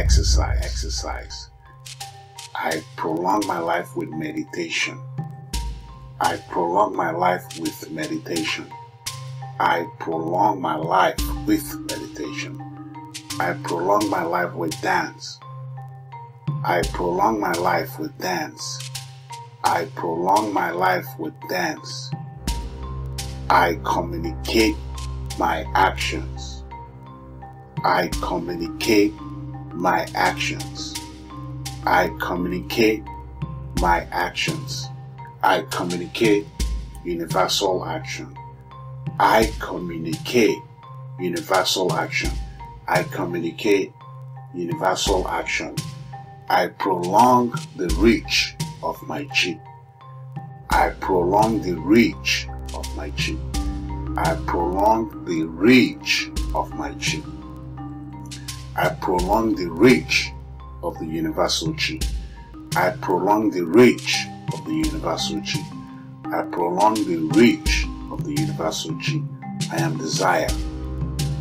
exercise. I prolong my life with meditation. I prolong my life with meditation. I prolong my life with meditation. I prolong my life with dance. I prolong my life with dance. I prolong my life with dance. I communicate my actions. I communicate my actions. I communicate my actions. I communicate universal action. I communicate universal action. I communicate universal action. I prolong the reach of my chi. I prolong the reach of my chi. I prolong the reach of my chi. I prolong the reach of the universal chi. I prolong the reach of the universal chi. I prolong the reach of the universal chi. I am desire.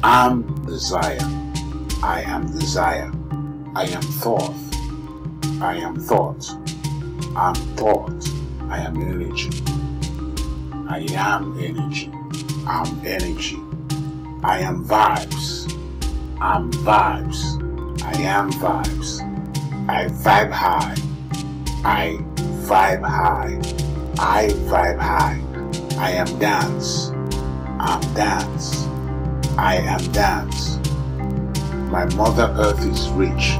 I'm desire. I am desire. I am thought. I am thought. I'm thought. I am energy. I am energy. I'm energy. I am vibes. I'm vibes. I am vibes. I vibe high. I vibe high. I vibe high. I am dance. I'm dance. I am dance. My Mother Earth is rich.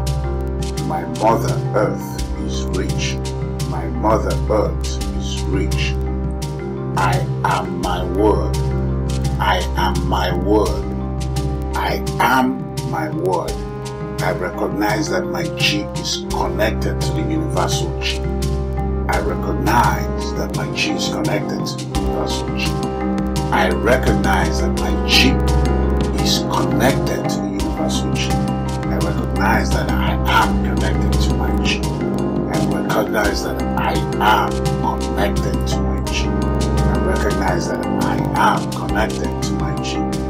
My Mother Earth is rich. My Mother Earth is rich. I am my word. I am my word. I am my word. I recognize that my chi is connected to the universal chi. I recognize that my chi is connected to the universal chi. I recognize that my chi is connected to the universal chi. I recognize that I am connected to my chi. I recognize that I am connected to my chi. I recognize that I am connected to my chi.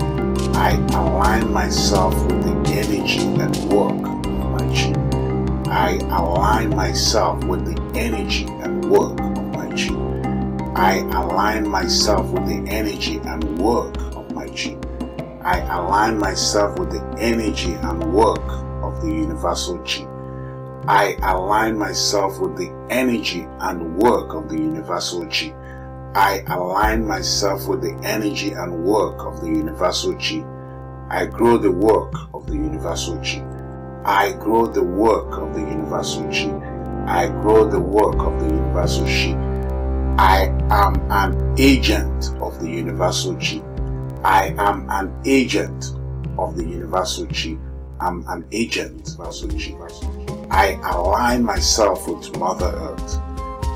I align myself with the energy and work of my chi. I align myself with the energy and work of my chi. I align myself with the energy and work of my chi. I align myself with the energy and work of the universal chi. I align myself with the energy and work of the universal chi. I align myself with the energy and work of the universal chi. I grow the work of the universal chi. I grow the work of the universal chi. I grow the work of the universal chi. I am an agent of the universal chi. I am an agent of the universal chi. I'm an agent of the universal chi. I align myself with Mother Earth.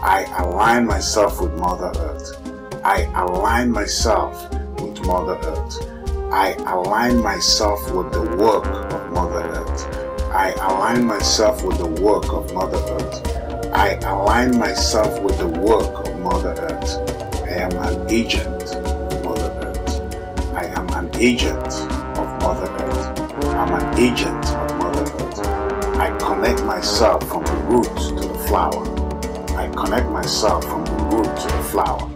I align myself with Mother Earth. I align myself with Mother Earth. I align myself with the work of Mother Earth. I align myself with the work of Mother Earth. I align myself with the work of Mother Earth. I am an agent of Mother Earth. I am an agent of Mother Earth. I'm an agent of Mother Earth. I connect myself from the root to the flower. I connect myself from the root to the flower.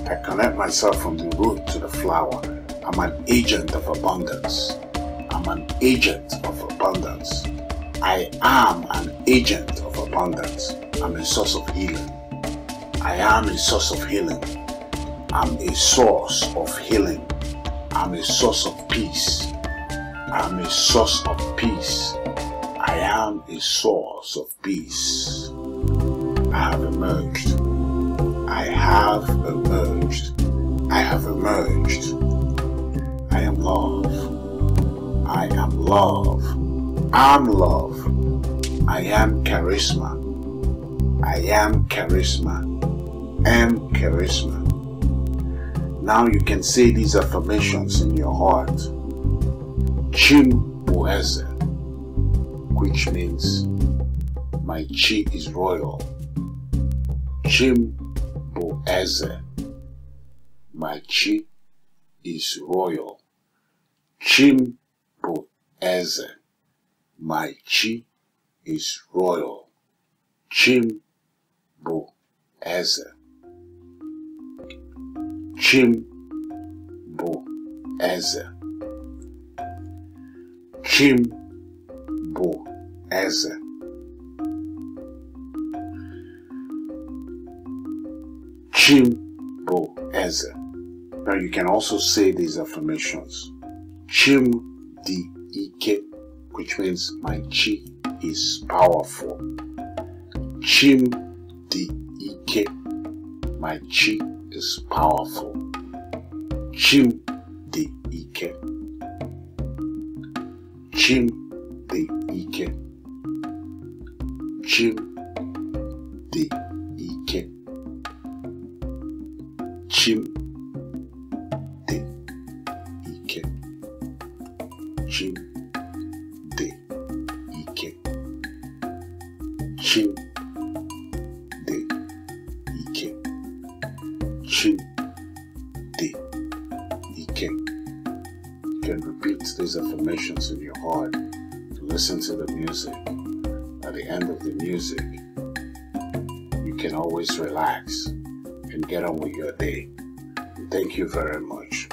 I connect myself from the root to the flower. I'm an agent of abundance. I'm an agent of abundance. I am an agent of abundance. I'm a source of healing. I am a source of healing. I'm a source of healing. I'm a source of peace. I'm a source of peace. I am a source of peace. I have emerged. I have emerged. I have emerged. I am love. I am love. I'm love. I am charisma. I am charisma. Am charisma. Now you can say these affirmations in your heart. Chim Boeze, which means my chi is royal. Chim Boeze, my chi is royal. Chim Boeze, my chi is royal. Chim bụ eze. Chim bụ eze. Chim bụ eze. Chim bụ eze. Now you can also say these affirmations. Chim dị ike, which means my chi is powerful. Chim dị ike, my chi is powerful. Chim dị ike. Chim dị ike. Chim dị ike. Chim dị ike. Chim dị ike. Chim dị ike. Chim dị ike. You can repeat these affirmations in your heart. Listen to the music. At the end of the music, you can always relax and get on with your day. Thank you very much.